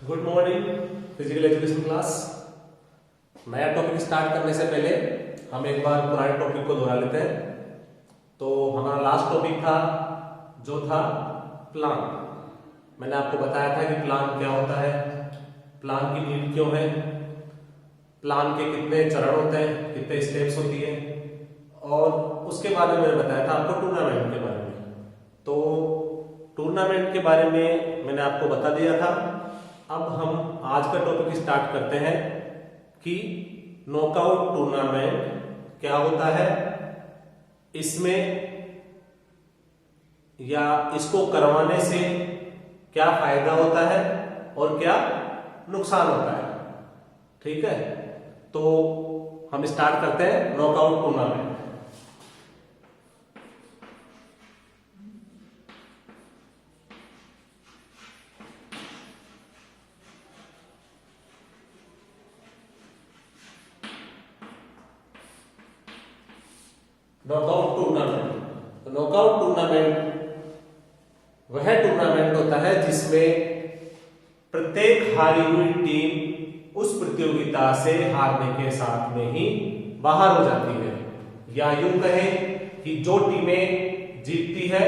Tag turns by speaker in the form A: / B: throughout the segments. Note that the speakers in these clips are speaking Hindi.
A: Good morning physical education class. नया टॉपिक स्टार्ट करने से पहले हम एक बार पुराने टॉपिक को दोहरा लेते हैं। तो हमारा लास्ट टॉपिक था जो था प्लान। मैंने आपको बताया था कि प्लान क्या होता है, प्लान की नीड क्यों है, प्लान के कितने चरण होते हैं, कितने स्टेप्स होती है, और उसके बारे में मैंने बताया था आपको टूर्नामेंट के बारे में। तो टूर्नामेंट के बारे में मैंने आपको बता दिया था। अब हम आज का टॉपिक स्टार्ट करते हैं कि नॉकआउट टूर्नामेंट क्या होता है, इसमें या इसको करवाने से क्या फायदा होता है और क्या नुकसान होता है। ठीक है, तो हम स्टार्ट करते हैं नॉकआउट टूर्नामेंट। नॉकआउट टूर्नामेंट, तो नॉकआउट टूर्नामेंट वह टूर्नामेंट होता है जिसमें प्रत्येक हारी हुई टीम उस प्रतियोगिता से हारने के साथ में ही बाहर हो जाती है, या यूं कहें कि जो टीमें जीतती है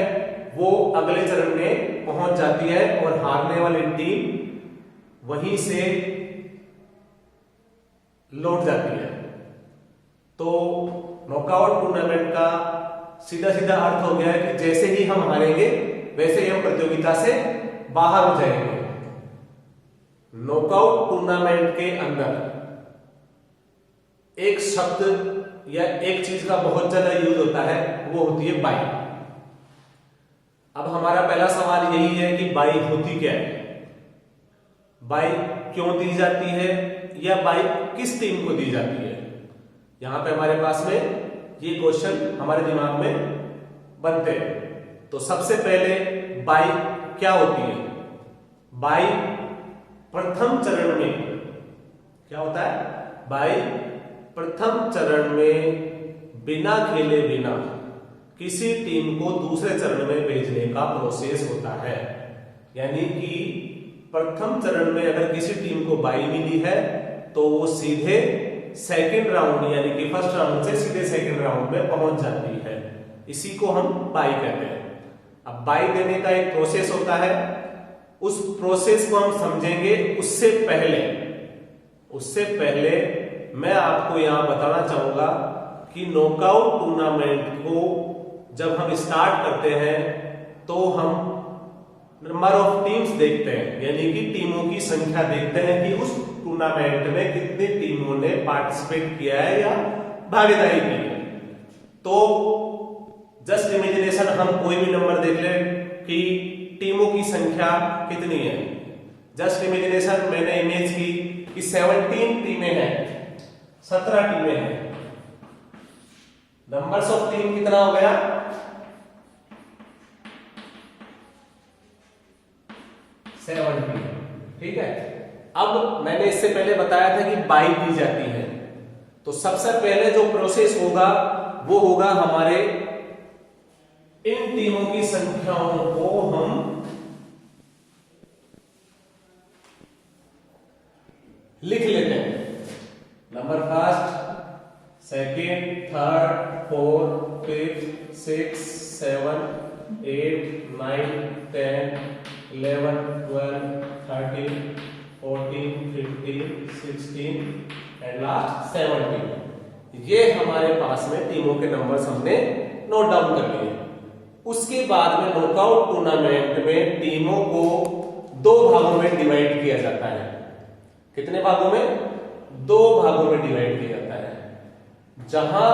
A: वो अगले चरण में पहुंच जाती है और हारने वाली टीम वहीं से लौट जाती है। तो नॉकआउट टूर्नामेंट का सीधा सीधा अर्थ हो गया है कि जैसे ही हम हारेंगे वैसे ही हम प्रतियोगिता से बाहर हो जाएंगे। नॉकआउट टूर्नामेंट के अंदर एक शब्द या एक चीज का बहुत ज्यादा यूज होता है, वो होती है बाई। अब हमारा पहला सवाल यही है कि बाई होती क्या है, बाई क्यों दी जाती है, या बाई किस टीम को दी जाती है। यहां पे हमारे पास में ये क्वेश्चन हमारे दिमाग में बनते हैं। तो सबसे पहले बाई क्या होती है। बाई प्रथम चरण में क्या होता है, बाई प्रथम चरण में बिना खेले बिना किसी टीम को दूसरे चरण में भेजने का प्रोसेस होता है। यानी कि प्रथम चरण में अगर किसी टीम को बाई मिली है तो वो सीधे सेकेंड राउंड यानी कि फर्स्ट राउंड से सीधे सेकेंड राउंड में पहुंच जाती है। इसी को हम बाई कहते हैं। अब बाई देने का एक प्रोसेस होता है, उस प्रोसेस को हम समझेंगे। उससे पहले मैं आपको यहां बताना चाहूंगा कि नॉकआउट टूर्नामेंट को जब हम स्टार्ट करते हैं तो हम नंबर ऑफ टीम्स देखते हैं, यानी कि टीमों की संख्या देखते हैं कि उस टूर्नामेंट में कितनी टीमों ने पार्टिसिपेट किया है या भागीदारी की है। तो जस्ट इमेजिनेशन हम कोई भी नंबर देख लें कि टीमों की संख्या कितनी है। जस्ट इमेजिनेशन मैंने इमेज की कि 17 टीमें हैं, 17 टीमें हैं। नंबर्स ऑफ टीम कितना हो गया, 17। ठीक है, अब मैंने इससे पहले बताया था कि बाई दी जाती है। तो सबसे पहले जो प्रोसेस होगा वो होगा हमारे इन टीमों की संख्याओं को हम लिख लेते हैं। Number first, second, third, fourth, fifth, 6, 7, 8, 9, 10, 11, 12, 13, 14, 15, 16 and last 17। ये हमारे पास में टीमों के नंबर्स हमने नोट डाउन कर लिए। उसके बाद में नॉकआउट टूर्नामेंट में टीमों को 2 भागों में डिवाइड किया जाता है। कितने भागों में, 2 भागों में डिवाइड किया जाता है, जहां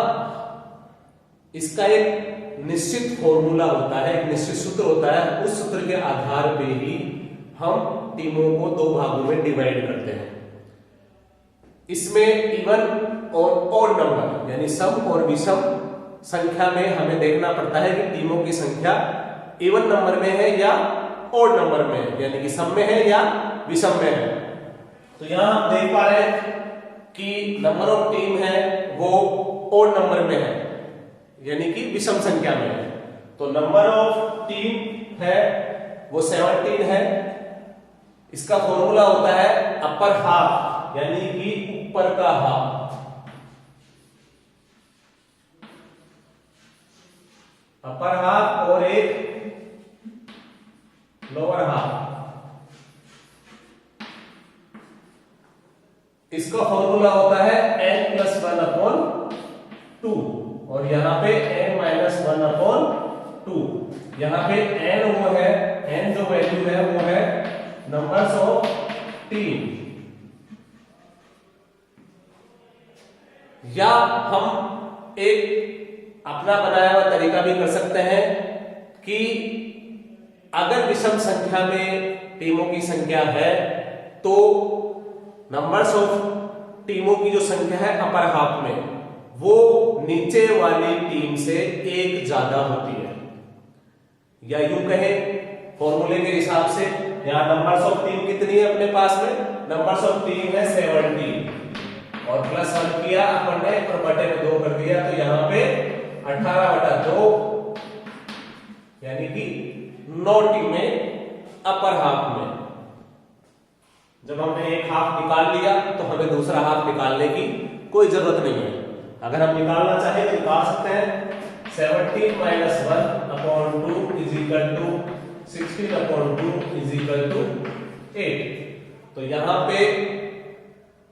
A: इसका एक निश्चित फॉर्मूला होता है, एक निश्चित सूत्र होता है। उस सूत्र के आधार पे ही हम टीमों को 2 भागों में डिवाइड करते हैं। इसमें इवन और ऑड नंबर यानी सम और विषम संख्या में हमें देखना पड़ता है कि टीमों की संख्या इवन नंबर में है या ऑड नंबर में है, यानी कि सम में है या विषम में है। तो यहां हम देख पा रहे हैं कि नंबर ऑफ टीम है वो ऑड नंबर में है, यानी कि विषम संख्या में है। तो नंबर ऑफ टीम है वो 17 है। इसका फॉर्मूला होता है अपर हाफ, यानी कि ऊपर का हाफ, अपर हाफ और एक लोअर हाफ। इसका फॉर्मूला होता है n+1/2 और यहां पे n-1/2। यहां पे n वो है, n जो वैल्यू है वो है नंबर्स ऑफ टीम। या हम एक अपना बनाया हुआ तरीका भी कर सकते हैं कि अगर विषम संख्या में टीमों की संख्या है तो नंबर्स ऑफ टीमों की जो संख्या है अपर हाफ में वो नीचे वाली टीम से एक ज्यादा होती है। या यूं कहें फॉर्मूले के हिसाब से, यहां नंबर्स ऑफ टीम कितनी है अपने पास में, नंबर्स ऑफ टीम है 17 और +1 किया अपन ने और बटे में 2 कर दिया, तो यहां पे 18/2 यानी कि 9 टीमें अपर हाफ में। जब हमने एक हाफ निकाल लिया तो हमें दूसरा हाफ निकालने की कोई जरूरत नहीं है। अगर हम निकालना चाहें तो निकाल सकते हैं। 17 - 1/2 = 16/2 = 8। तो यहां पे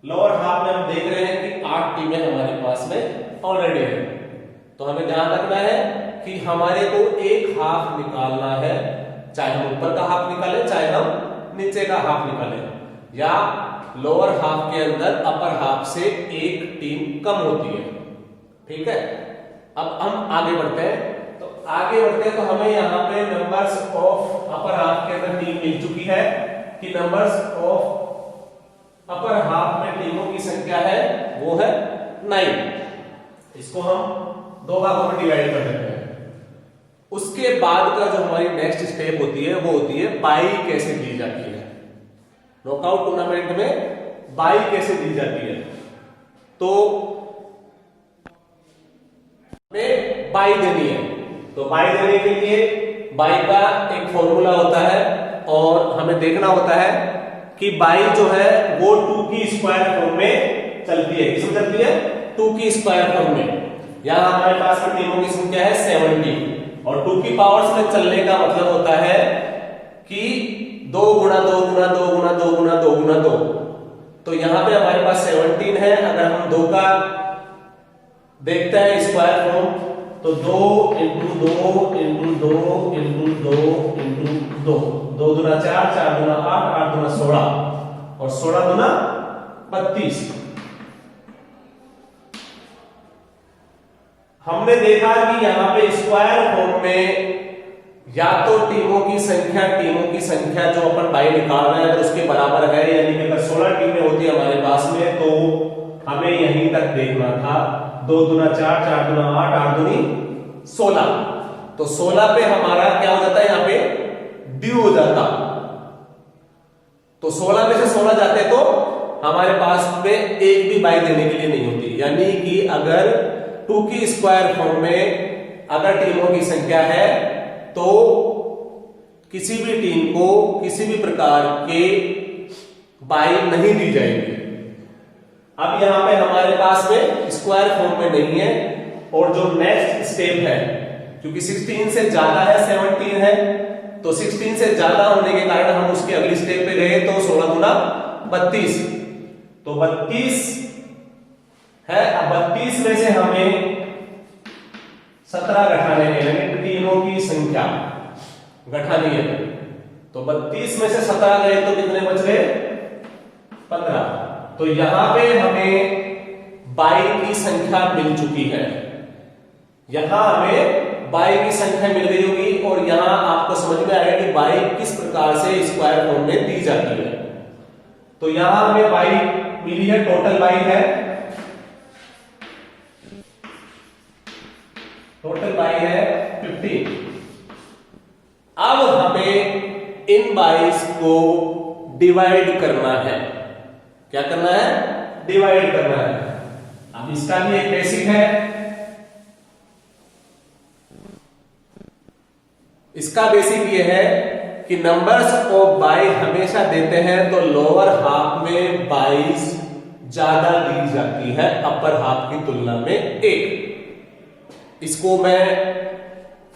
A: लोअर हाफ में हम देख रहे हैं कि 8 टीमें हमारे पास में ऑलरेडी है। तो हमें ध्यान रखना है कि हमारे को एक हाफ निकालना है, चाहे हम ऊपर का हाफ निकालें चाहे हम नीचे का हाफ निकालें, या लोअर हाफ के अंदर अपर हाफ से एक टीम कम होती है। ठीक है, अब हम आगे बढ़ते हैं। तो आगे बढ़ते हैं तो हमें यहाँ पे नंबर्स ऑफ अपर हाफ के अंदर टीम मिल चुकी है कि नंबर्स ऑफ अपर हाफ में टीमों की संख्या है वो है 9। इसको हम 2 भागों में डिवाइड कर देते हैं। उसके बाद का जो हमारी नेक्स्ट स्टेप होती है वो होती है बाई कैसे दी जाती है। नॉकआउट टूर्नामेंट में बाई कैसे दी जाती है, तो हमें बाई देनी है। तो बाई देने के लिए बाई का एक फॉर्मूला होता है और हमें देखना होता है कि बाई जो है वो 2 की स्क्वायर फॉर्म में चलती है। किसमें चलती है? 2 की स्क्वायर फॉर्म में। यहां हमारे पास में टीमों की संख्या है 70 और 2 की पावर्स में चलने का मतलब होता है कि 2 गुणा 2 गुणा 2 गुणा 2 गुणा 2 गुणा 2। तो यहां पे हमारे पास 17 है। अगर हम 2 का देखते हैं स्क्वायर फॉर्म तो 2 × 2 × 2 × 2 × 2, 2 दूना 4, 4 दूना 8, 8 दूना 16 और 16 दूना 32। हमने देखा कि यहां पे स्क्वायर फॉर्म में या तो टीमों की संख्या जो अपन बाई निकाल रहे हैं तो उसके बराबर है, यानी कि अगर 16 टीमें होती है हमारे पास में तो हमें यहीं तक देखना था। 2 दूना 4, 4 दूना 8, 8 दूनी 16। तो 16 पे हमारा क्या हो जाता है, यहां पे ड्यू हो जाता। तो 16 में से 16 जाते तो हमारे पास में एक भी बाई देने के लिए नहीं होती। यानी कि अगर 2 की स्क्वायर फॉर्म में अगर टीमों की संख्या है तो किसी भी टीम को किसी भी प्रकार के बाई नहीं दी जाएगी। अब यहां पे हमारे पास में स्क्वायर फॉर्म में नहीं है और जो नेक्स्ट स्टेप है, क्योंकि 16 से ज्यादा है 17 है, तो 16 से ज्यादा होने के कारण हम उसके अगली स्टेप पे गए तो 16 गुना 32, तो 32 है। अब 32 में से हमें 17 घटाने हैं, यानी टीमों की संख्या घटानी है। तो 32 में से 17 गए तो कितने बच गए? 15। तो यहां पे हमें बाई की संख्या मिल चुकी है। यहां हमें बाई की संख्या मिल गई होगी और यहां आपको समझ में आएगा कि बाई किस प्रकार से स्क्वायर फॉर्म में दी जाती है। तो यहां हमें बाई मिली है, टोटल बाई है, टोटल बाई है 15। अब हमें इन बाईस को डिवाइड करना है। क्या करना है? डिवाइड करना है। अब इसका भी एक बेसिक है। इसका बेसिक ये है कि नंबर्स ऑफ बाई हमेशा देते हैं तो लोअर हाफ में 22 ज्यादा दी जाती है अपर हाफ की तुलना में 1। इसको मैं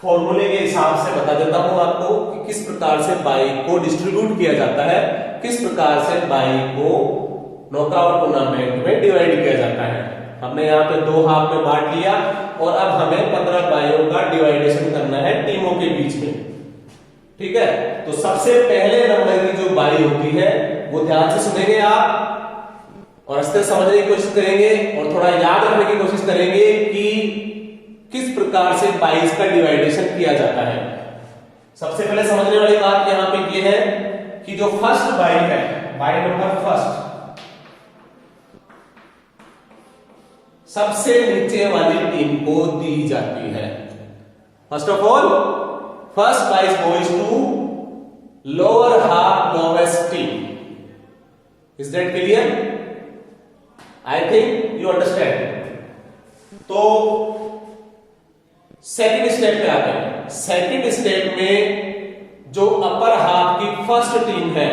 A: फॉर्मूले के हिसाब से बता देता हूं आपको कि किस प्रकार से बाई को डिस्ट्रीब्यूट किया जाता है, किस प्रकार से बाई को नॉकआउट टूर्नामेंट में डिवाइड किया जाता है। हमने यहाँ पे 2 हाफ में बांट लिया और अब हमें 15 बाइयों का डिवाइडेशन करना है टीमों के बीच में। ठीक है, तो सबसे पहले नंबर की जो बाई होती है वो ध्यान से सुनेंगे आप और अच्छे से समझने की कोशिश करेंगे और थोड़ा याद रखने की कोशिश करेंगे कि किस प्रकार से 22 का डिवाइडेशन किया जाता है। सबसे पहले समझने वाली बात यहां पे ये है कि जो फर्स्ट बाई है, बाई नंबर फर्स्ट, सबसे नीचे वाली टीम को दी जाती है। First of all first bye goes to lower half lowest team. Is that clear? I think you understand. तो सेकंड स्टेप पे आते हैं। सेकंड स्टेप में जो अपर हाफ की फर्स्ट टीम है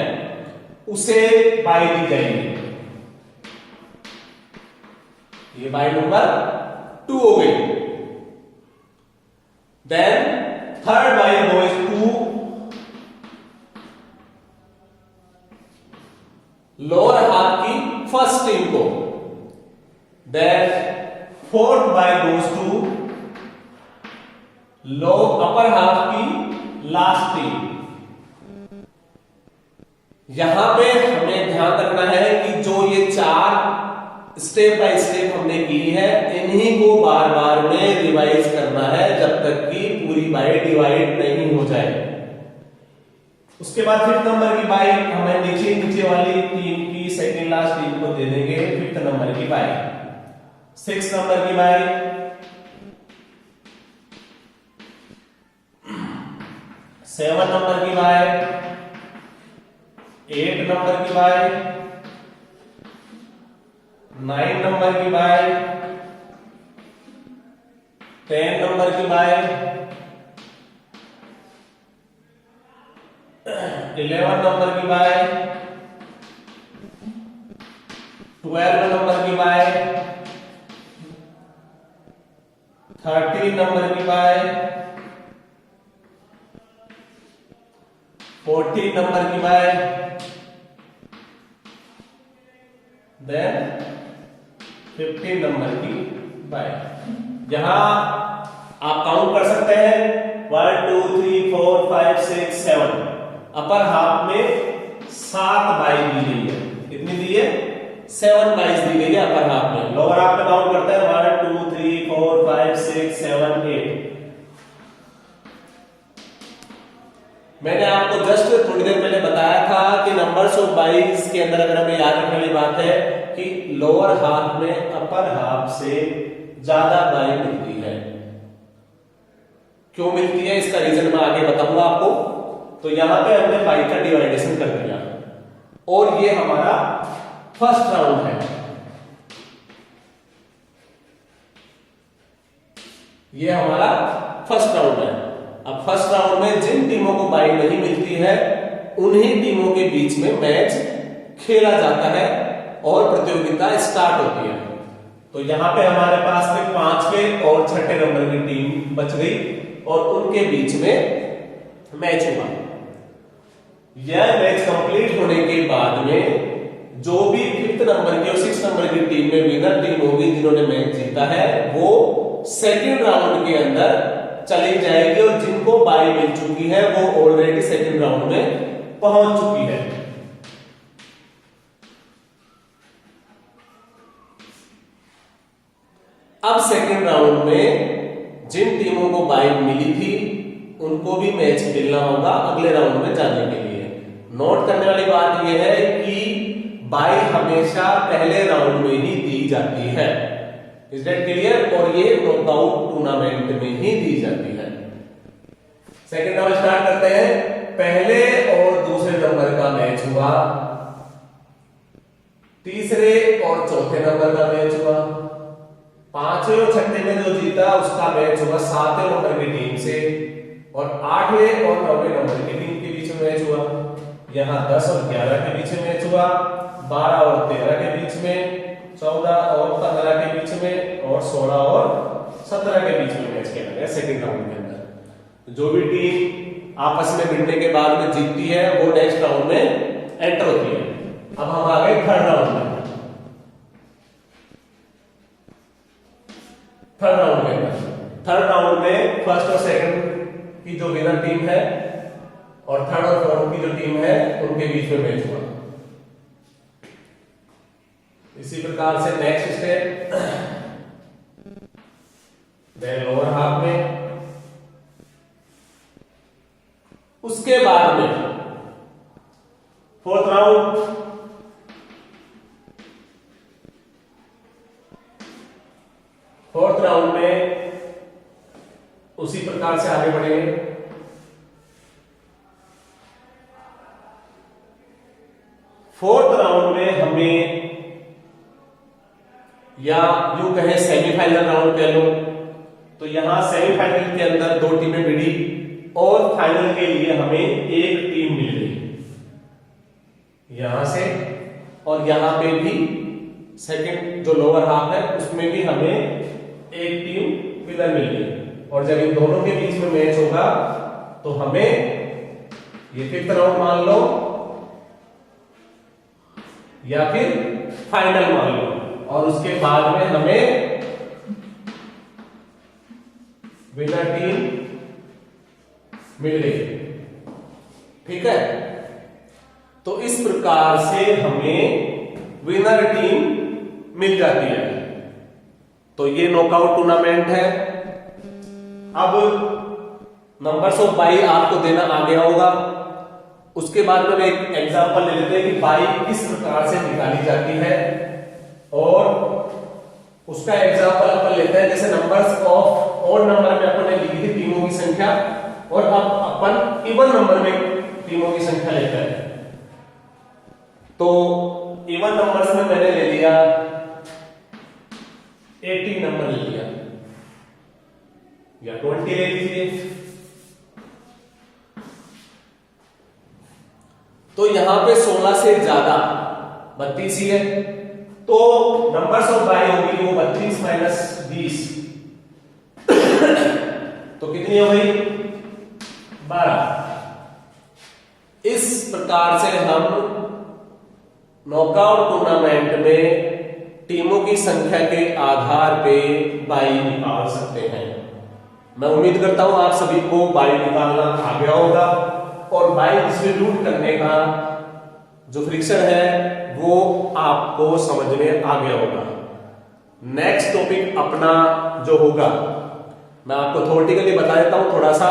A: उसे बाई दी जाएगी। ये बाई नंबर 2 हो गई। Then third bye goes to lower half की फर्स्ट टीम को। Then fourth bye goes to low upper half की लास्ट टीम। यहां पे हमें ध्यान रखना है कि जो ये 4 स्टेप बाय स्टेप हमने की है इन्हीं को बार बार में रिवाइज करना है जब तक कि पूरी बाई डिवाइड नहीं हो जाए। उसके बाद 5th नंबर की बाई हमें नीचे वाली टीम की सेकंड लास्ट टीम को दे देंगे 5th नंबर की बाई। 6th नंबर की बाई, 7 नंबर की बाई, 8 नंबर की बाई, 9 नंबर की बाई, 10 नंबर की बाई, 11 नंबर की बाई, 12 नंबर की बाई, 13 नंबर की बाई, 14 नंबर की बाई, देन 15 नंबर की बाई। यहां आप काउंट कर सकते हैं 1 2 3 4 5 6 7। अपर हाफ में 7 बाई दी गई है। कितनी दी है? 7 बाई दी गई है अपर हाफ में। लोअर हाफ में काउंट करते हैं 1 2 3 4 5 6 7 8। मैंने आपको जस्ट थोड़ी देर पहले बताया था कि नंबर्स ऑफ बाईस के अंदर अगर हमें याद रखने वाली बात है कि लोअर हाफ में अपर हाफ से ज्यादा बाई मिलती है। क्यों मिलती है इसका रीजन मैं आगे बताऊंगा आपको। तो यहां पे हमने बाई का डिवाइडेशन कर दिया और ये हमारा फर्स्ट राउंड है। ये हमारा फर्स्ट राउंड है। अब फर्स्ट राउंड में जिन टीमों को बाई नहीं मिलती है उन्हीं टीमों के बीच में मैच खेला जाता है और प्रतियोगिता स्टार्ट होती है। तो यहां पे हमारे पास में 5वें और 6ठे नंबर की टीम बच गई और उनके बीच में मैच हुआ। यह मैच कंप्लीट होने के बाद में जो भी 5th नंबर की और 6th नंबर की टीम में विनर टीम होगी जिन्होंने मैच जीता है वो सेकेंड राउंड के अंदर चली जाएगी और जिनको बाई मिल चुकी है वो ऑलरेडी सेकंड राउंड में पहुंच चुकी है। अब सेकंड राउंड में जिन टीमों को बाई मिली थी उनको भी मैच खेलना होगा अगले राउंड में जाने के लिए। नोट करने वाली बात यह है कि बाई हमेशा पहले राउंड में ही दी जाती है। Is that clear? और ये नॉकआउट टूर्नामेंट में ही दी जाती है। सेकंड राउंड स्टार्ट करते हैं। पहले और दूसरे नंबर का मैच हुआ, तीसरे और चौथे नंबर का मैच हुआ, 5वें और 6ठे में जो जीता उसका मैच हुआ 7वें नंबर की टीम से और 8वें और 9वें नंबर की टीम के बीच में मैच हुआ, यहाँ 10 और 11 के बीच में मैच हुआ, 12 और 13 के बीच में, 14 और 15 के बीच में, और 16 और 17 के बीच में मैच खेला गया सेकंड राउंड के अंदर। जो भी टीम आपस में भिड़ने के बाद में जीतती है वो नेक्स्ट राउंड में एंटर होती है। अब हम आ गए थर्ड राउंड में। थर्ड राउंड में फर्स्ट और सेकंड की जो विनर टीम है और थर्ड और फोर्थ की जो टीम है उनके बीच में मैच हुआ। इसी प्रकार से next step then lower half में, उसके बाद में फोर्थ राउंड, फोर्थ राउंड में उसी प्रकार से आगे बढ़ेंगे। फोर्थ राउंड में हमें, या यूं कहें सेमीफाइनल राउंड कह लो, तो यहां सेमीफाइनल के अंदर दो टीमें भिड़ी और फाइनल के लिए हमें एक टीम मिल गई यहां से, और यहां पे भी सेकंड जो लोअर हाफ है उसमें भी हमें एक टीम विनर मिल गई। और जब इन दोनों के बीच में मैच होगा तो हमें ये फिफ्थ राउंड मान लो या फिर फाइनल मान लो, और उसके बाद में हमें विनर टीम मिल गई। ठीक है, तो इस प्रकार से हमें विनर टीम मिल जाती है। तो ये नॉकआउट टूर्नामेंट है। अब नंबर्स ऑफ बाई आपको देना आ गया होगा। उसके बाद में एक एग्जांपल ले लेते हैं कि बाई किस प्रकार से निकाली जाती है, और उसका एग्जांपल अपन लेते हैं। जैसे नंबर्स ऑफ ऑड नंबर में अपन ने लिखी थी टीमों की संख्या, और अब अपन इवन नंबर में टीमों की संख्या लेते हैं। तो इवन नंबर्स में मैंने ले लिया 18 नंबर ले लिया, या 20 ले लीजिए। तो यहां पे 16 से ज्यादा 32 ही है, तो नंबर्स ऑफ बाई होगी वो 32 माइनस 20 तो कितनी हो गई 12। इस प्रकार से हम नॉकआउट टूर्नामेंट में टीमों की संख्या के आधार पे बाई निकाल सकते हैं। मैं उम्मीद करता हूं आप सभी को बाई निकालना आ गया होगा, और बाई डिस्ट्रीब्यूट करने का जो फ्रिक्शन है वो आपको समझ में आ गया होगा। नेक्स्ट टॉपिक अपना जो होगा मैं आपको थ्योरेटिकली बता देता हूं, थोड़ा सा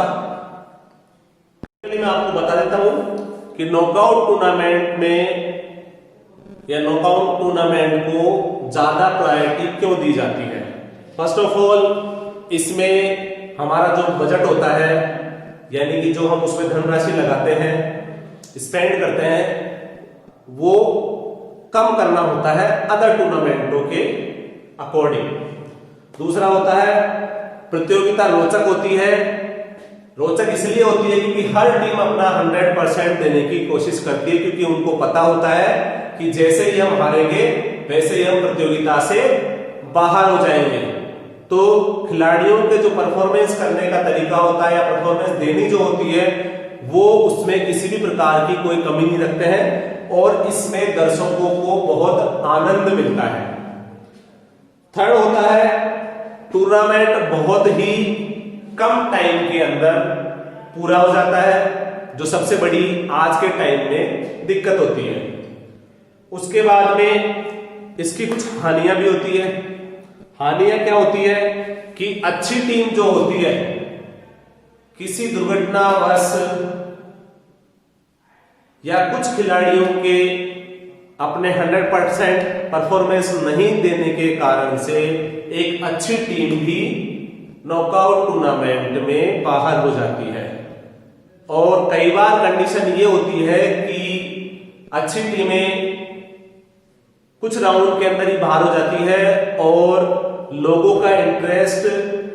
A: मैं आपको बता देता हूं कि नॉकआउट टूर्नामेंट में या नॉकआउट टूर्नामेंट को ज्यादा प्रायोरिटी क्यों दी जाती है। फर्स्ट ऑफ ऑल, इसमें हमारा जो बजट होता है, यानी कि जो हम उसमें धनराशि लगाते हैं, स्पेंड करते हैं, वो कम करना होता है अदर टूर्नामेंटों के अकॉर्डिंग। दूसरा होता है प्रतियोगिता रोचक होती है। रोचक इसलिए होती है क्योंकि हर टीम अपना 100% देने की कोशिश करती है, क्योंकि उनको पता होता है कि जैसे ही हम हारेंगे वैसे ही हम प्रतियोगिता से बाहर हो जाएंगे। तो खिलाड़ियों के जो परफॉर्मेंस करने का तरीका होता है या परफॉर्मेंस देनी जो होती है वो उसमें किसी भी प्रकार की कोई कमी नहीं रखते हैं, और इसमें दर्शकों को बहुत आनंद मिलता है। थर्ड होता है टूर्नामेंट बहुत ही कम टाइम के अंदर पूरा हो जाता है, जो सबसे बड़ी आज के टाइम में दिक्कत होती है। उसके बाद में इसकी कुछ हानियां भी होती है। हानियां क्या होती है कि अच्छी टीम जो होती है किसी दुर्घटनावश या कुछ खिलाड़ियों के अपने 100% परफॉर्मेंस नहीं देने के कारण से एक अच्छी टीम भी नॉकआउट टूर्नामेंट में बाहर हो जाती है। और कई बार कंडीशन ये होती है कि अच्छी टीमें कुछ राउंड के अंदर ही बाहर हो जाती है, और लोगों का इंटरेस्ट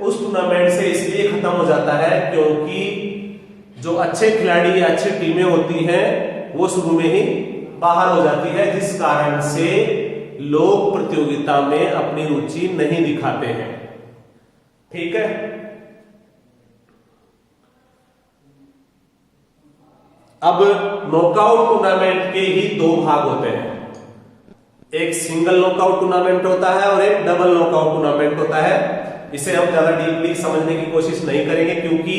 A: उस टूर्नामेंट से इसलिए खत्म हो जाता है क्योंकि जो अच्छे खिलाड़ी या अच्छी टीमें होती हैं वो शुरू में ही बाहर हो जाती है, जिस कारण से लोग प्रतियोगिता में अपनी रुचि नहीं दिखाते हैं। ठीक है, अब नॉकआउट टूर्नामेंट के ही दो भाग होते हैं, एक सिंगल नॉकआउट टूर्नामेंट होता है और एक डबल नॉकआउट टूर्नामेंट होता है। इसे हम ज्यादा डीपली समझने की कोशिश नहीं करेंगे क्योंकि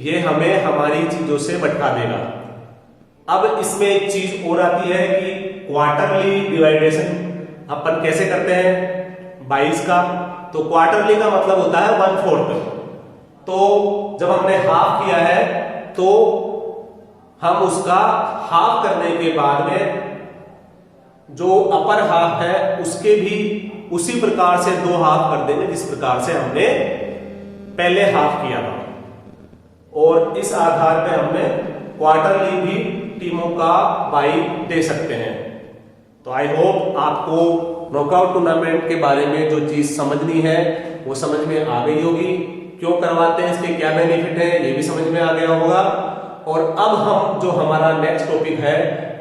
A: ये हमें हमारी चीजों से भटका देगा। अब इसमें एक चीज और आती है कि क्वार्टरली डिवाइडेशन अपन कैसे करते हैं 22 का। तो क्वार्टरली का मतलब होता है 1/4। तो जब हमने हाफ किया है तो हम उसका हाफ करने के बाद में जो अपर हाफ है उसके भी उसी प्रकार से 2 हाफ कर देंगे जिस प्रकार से हमने पहले हाफ किया था, और इस आधार पे हमें क्वार्टरली भी टीमों का बाई दे सकते हैं। तो आई होप आपको नॉकआउट टूर्नामेंट के बारे में जो चीज समझनी है वो समझ में आ गई होगी, क्यों करवाते हैं, इसके क्या बेनिफिट है ये भी समझ में आ गया होगा। और अब हम जो हमारा नेक्स्ट टॉपिक है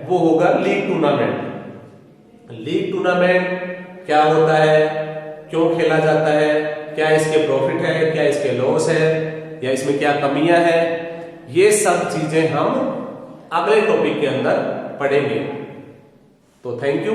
A: वो होगा लीग टूर्नामेंट। लीग टूर्नामेंट क्या होता है, क्यों खेला जाता है, क्या इसके प्रॉफिट है, क्या इसके लॉस है, या इसमें क्या कमियां हैं, ये सब चीजें हम अगले टॉपिक के अंदर पढ़ेंगे। तो थैंक यू।